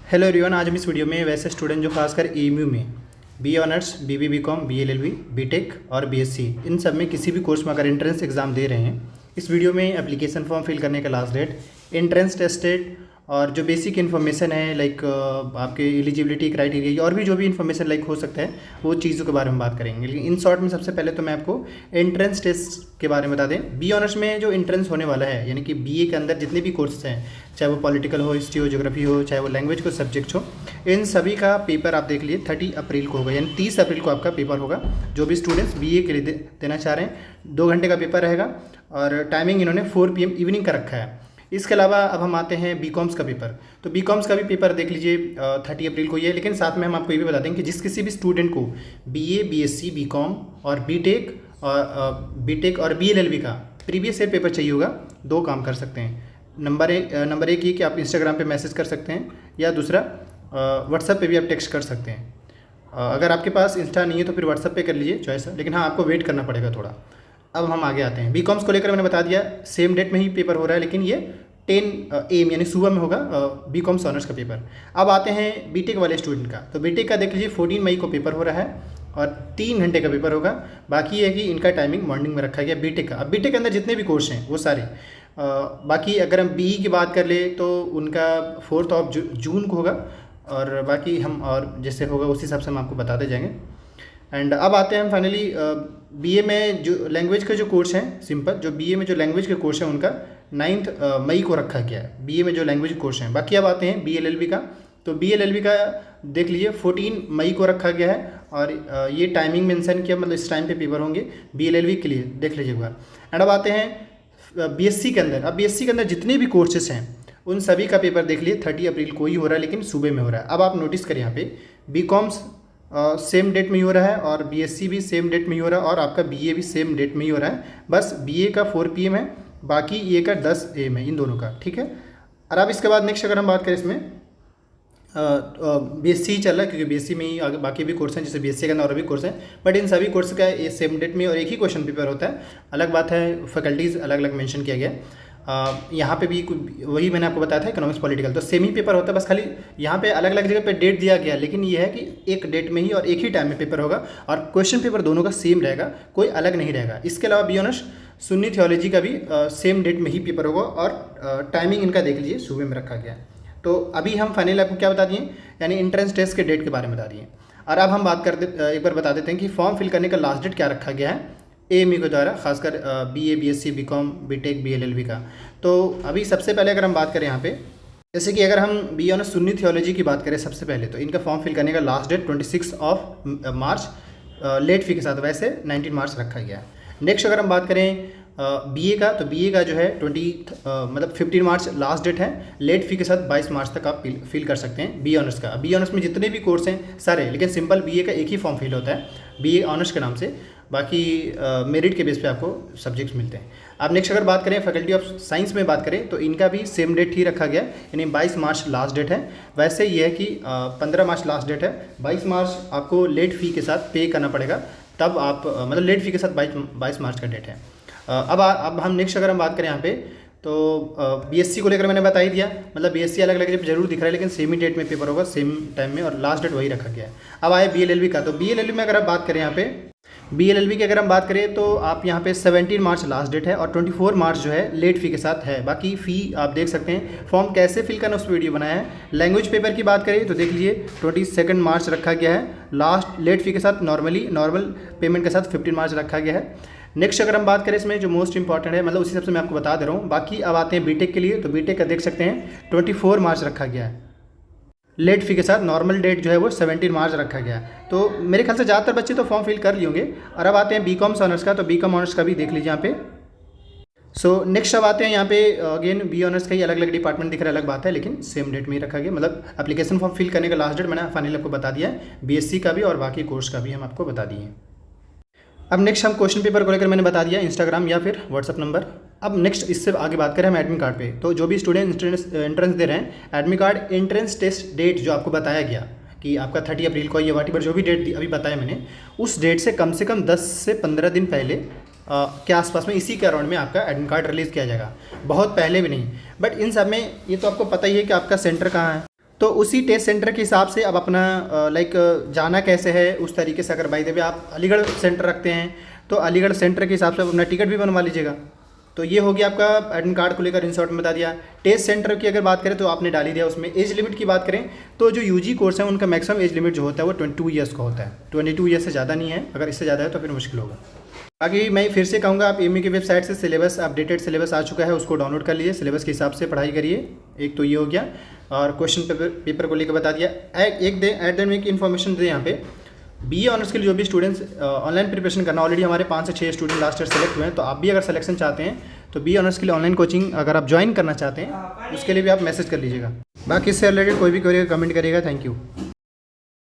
Hello everyone, आज हम इस वीडियो में वैसे स्टूडेंट जो खासकर एएमयू में बी ऑनर्स, बीबी, बीकॉम, बीएलएलबी, बीटेक और बीएससी इन सब में किसी भी कोर्स में अगर एंट्रेंस एग्ज़ाम दे रहे हैं, इस वीडियो में एप्लीकेशन फॉर्म फिल करने का last date, entrance test date और जो बेसिक इन्फॉर्मेशन है लाइक आपके एलिजिबिलिटी क्राइटेरिया और भी जो भी इन्फॉर्मेशन लाइक हो सकता है वो चीज़ों के बारे में बात करेंगे। लेकिन इन शॉर्ट में सबसे पहले तो मैं आपको एंट्रेंस टेस्ट के बारे में बता दें। बी ऑनर्स में जो एंट्रेंस होने वाला है, यानी कि बीए के अंदर जितने भी कोर्सेज हैं, चाहे वो पॉलिटिकल हो, हिस्ट्री हो, ज्योग्राफी हो, चाहे वो लैंग्वेज को सब्जेक्ट हो, इन सभी का पेपर आप देख लिए 30 अप्रैल को होगा, यानी 30 अप्रैल को आपका पेपर होगा। जो भी स्टूडेंट्स बीए के लिए देना चाह रहे हैं 2 घंटे का पेपर रहेगा और टाइमिंग इन्होंने 4 PM इवनिंग का रखा है। इसके अलावा अब हम आते हैं बीकॉम्स का पेपर। तो बीकॉम्स का भी पेपर देख लीजिए 30 अप्रैल को ही है। लेकिन साथ में हम आपको ये भी बता देंगे कि जिस किसी भी स्टूडेंट को बीए, बीएससी, बीकॉम और बीटेक और बीएलएलबी का प्रीवियस ईयर पेपर चाहिए होगा, 2 काम कर सकते हैं। नंबर एक ये कि आप इंस्टाग्राम पे मैसेज कर सकते हैं, या दूसरा व्हाट्सएप पे भी आप टेक्स्ट कर सकते हैं। अगर आपके पास इंस्टा नहीं है तो फिर व्हाट्सएप पे कर लीजिए चॉइस है, लेकिन हाँ आपको वेट करना पड़ेगा थोड़ा। अब हम आगे आते हैं। बीकॉम्स को लेकर मैंने बता दिया सेम डेट में ही पेपर हो रहा है, लेकिन ये 10 AM यानी सुबह में होगा बीकॉम्स ऑनर्स का पेपर। अब आते हैं बीटेक वाले स्टूडेंट का। तो बीटेक का देख लीजिए 14 मई को पेपर हो रहा है और 3 घंटे का पेपर होगा। बाकी है कि इनका टाइमिंग मॉर्निंग में रखा गया बीटेक का। अब बीटेक के अंदर जितने भी कोर्स हैं वो सारे बाकी अगर हम बीई की बात कर ले तो उनका 4 जून को होगा और बाकी हम और जैसे होगा उस हिसाब से हम आपको बताते जाएंगे। एंड अब आते हैं हम फाइनली बीए में जो लैंग्वेज के जो कोर्स हैं, सिंपल जो बीए में जो लैंग्वेज के कोर्स हैं उनका 9 मई को रखा गया है, बीए में जो लैंग्वेज कोर्स हैं। बाकी अब आते हैं बीएलएलबी का। तो बीएलएलबी का देख लीजिए 14 मई को रखा गया है और ये टाइमिंग मेंशन किया, मतलब इस टाइम पे पेपर होंगे बीएलएलबी के लिए, देख लीजिएगा। एंड अब आते हैं बीएससी के अंदर। अब बीएससी के अंदर जितने भी कोर्सेस हैं उन सभी का पेपर देख लिए 30 अप्रैल को ही हो रहा है, लेकिन सुबह में हो रहा है। अब आप नोटिस करें यहाँ पे बीकॉम्स सेम डेट में ही हो रहा है और बीएससी भी सेम डेट में ही हो रहा है और आपका बीए भी सेम डेट में ही हो रहा है। बस बीए का 4 PM है, बाकी ये का 10 AM है, इन दोनों का, ठीक है। और अब इसके बाद नेक्स्ट अगर हम बात करें इसमें बीएससी ही चल रहा है, क्योंकि बीएससी में ही आगे बाकी भी कोर्स हैं, जैसे बीएससी के अंदर और भी कोर्स हैं, बट इन सभी कोर्स का ये सेम डेट में और एक ही क्वेश्चन पेपर होता है। अलग बात है फैकल्टीज़ अलग अलग मेंशन किया गया है। यहाँ पे भी वही मैंने आपको बताया था इकोनॉमिक्स पॉलिटिकल, तो सेम ही पेपर होता है, बस खाली यहाँ पे अलग अलग जगह पे डेट दिया गया, लेकिन ये है कि एक डेट में ही और एक ही टाइम में पेपर होगा और क्वेश्चन पेपर दोनों का सेम रहेगा, कोई अलग नहीं रहेगा। इसके अलावा बी ऑनर्स सुन्नी थियोलॉजी का भी सेम डेट में ही पेपर होगा और टाइमिंग इनका देख लीजिए सुबह में रखा गया है। तो अभी हम फाइनली आपको क्या बता दिए, यानी एंट्रेंस टेस्ट के डेट के बारे में बता दिए। और अब हम बात करते एक बार बता देते हैं कि फॉर्म फिल करने का लास्ट डेट क्या रखा गया है एएमयू के द्वारा, खासकर BA, BSc, BCom, BTech, BLLB का। तो अभी सबसे पहले अगर हम बात करें यहाँ पे, जैसे कि अगर हम बी ऑनर्स सुन्नी थियोलॉजी की बात करें सबसे पहले, तो इनका फॉर्म फिल करने का लास्ट डेट 26 मार्च लेट फी के साथ, वैसे 19 मार्च रखा गया है। नेक्स्ट अगर हम बात करें बीए का, तो बीए का जो है 15 मार्च लास्ट डेट है, लेट फी के साथ 22 मार्च तक आप फिल कर सकते हैं बी ऑनर्स का। बी ऑनर्स में जितने भी कोर्स हैं सारे, लेकिन सिंपल बीए का एक ही फॉर्म फिल होता है बीए ऑनर्स के नाम से, बाकी मेरिट के बेस पे आपको सब्जेक्ट्स मिलते हैं। अब नेक्स्ट अगर बात करें फैकल्टी ऑफ साइंस में बात करें, तो इनका भी सेम डेट ही रखा गया, यानी 22 मार्च लास्ट डेट है। वैसे ये है कि 15 मार्च लास्ट डेट है, 22 मार्च आपको लेट फ़ी के साथ पे करना पड़ेगा, तब आप मतलब लेट फ़ी के साथ 22 मार्च का डेट है। अब हम नेक्स्ट अगर हम बात करें यहाँ पे, तो बीएससी को लेकर मैंने बता ही दिया, मतलब बीएससी अलग अलग जरूर दिख रहा है, लेकिन सेम ही डेट में पेपर होगा, सेम टाइम में, और लास्ट डेट वही रखा गया है। अब आए बीएलएलबी का। तो बीएलएलबी में अगर आप बात करें यहाँ पे, बीएलएलबी की अगर हम बात करें तो आप यहाँ पे 17 मार्च लास्ट डेट है और 24 मार्च जो है लेट फ़ी के साथ है। बाकी फ़ी आप देख सकते हैं, फॉर्म कैसे फिल करना उस वीडियो बनाया है। लैंग्वेज पेपर की बात करें तो देख लीजिए 22 मार्च रखा गया है, लास्ट लेट फ़ी के साथ नॉर्मल पेमेंट के साथ 15 मार्च रखा गया है। नेक्स्ट अगर हम बात करें इसमें जो मोस्ट इंपॉर्टेंट है, मतलब उसी हिसाब से मैं आपको बता दे रहा हूँ। बाकी अब आते हैं बीटेक के लिए, तो बीटेक का देख सकते हैं 24 मार्च रखा गया है, लेट फी के साथ नॉर्मल डेट जो है वो 17 मार्च रखा गया है। तो मेरे ख्याल से ज़्यादातर बच्चे तो फॉर्म फिल कर लिए होंगे। और अब आते हैं बीकॉम ऑनर्स का, तो बीकॉम ऑनर्स का भी देख लीजिए यहाँ पे। सो नेक्स्ट अब आते हैं यहाँ पे अगेन बी ऑनर्स का ही अलग अलग डिपार्टमेंट दिख रहा है, अलग बात है, लेकिन सेम डेट में ही रखा गया, मतलब एप्लीकेशन फॉर्म फिल करने का लास्ट डेट मैंने फाइनली आपको बता दिया है, बीएससी का भी और बाकी कोर्स का भी हम आपको बता दिए। अब नेक्स्ट हम क्वेश्चन पेपर को लेकर मैंने बता दिया, इंस्टाग्राम या फिर व्हाट्सअप नंबर। अब नेक्स्ट इससे आगे बात करें हम एडमिट कार्ड पे। तो जो भी स्टूडेंट एंट्रेंस दे रहे हैं, admit card entrance test date जो आपको बताया गया कि आपका 30 अप्रैल को, ये वाटिवर जो भी डेट अभी बताया मैंने, उस डेट से कम 10 से 15 दिन पहले के आसपास में, इसी के अराउंड में आपका एडमिट कार्ड रिलीज़ किया जाएगा, बहुत पहले भी नहीं। बट इन सब में ये तो आपको पता ही है कि आपका सेंटर कहाँ है। तो उसी टेस्ट सेंटर के हिसाब से अब अपना लाइक जाना कैसे है उस तरीके से, अगर बाई द वे आप अलीगढ़ सेंटर रखते हैं तो अलीगढ़ सेंटर के हिसाब से आप अपना टिकट भी बनवा लीजिएगा। तो ये हो गया आपका एडमिट कार्ड को लेकर इन शॉर्ट में बता दिया। टेस्ट सेंटर की अगर बात करें तो आपने डाल ही दिया। उसमें एज लिमिट की बात करें तो जो यूजी कोर्स है उनका मैक्सिमम एज लिमिट जो होता है वो 22 ईयर्स का होता है। 22 ईयर्स से ज़्यादा नहीं है, अगर इससे ज़्यादा है तो फिर मुश्किल होगा। बाकी मैं फिर से कहूँगा, आप एमयू की वेबसाइट से सिलेबस, अपडेटेड सिलेबस आ चुका है, उसको डाउनलोड कर लीजिए, सिलेबस के हिसाब से पढ़ाई करिए। एक तो ये हो गया, और क्वेश्चन पेपर को लेकर बता दिया। एक एट एक इन्फॉर्मेशन दे यहाँ पे, बीए ऑनर्स के लिए जो भी स्टूडेंट्स ऑनलाइन प्रिपरेशन करना, ऑलरेडी हमारे 5 से 6 स्टूडेंट लास्ट ईयर सेलेक्ट हुए हैं। तो आप भी अगर सिलेक्शन चाहते हैं तो बीए ऑनर्स के लिए ऑनलाइन कोचिंग अगर आप ज्वाइन करना चाहते हैं उसके लिए भी आप मैसेज कर लीजिएगा। बाकी इससे रिलेटेड कोई भी क्वेरी कमेंट करिएगा। Thank you.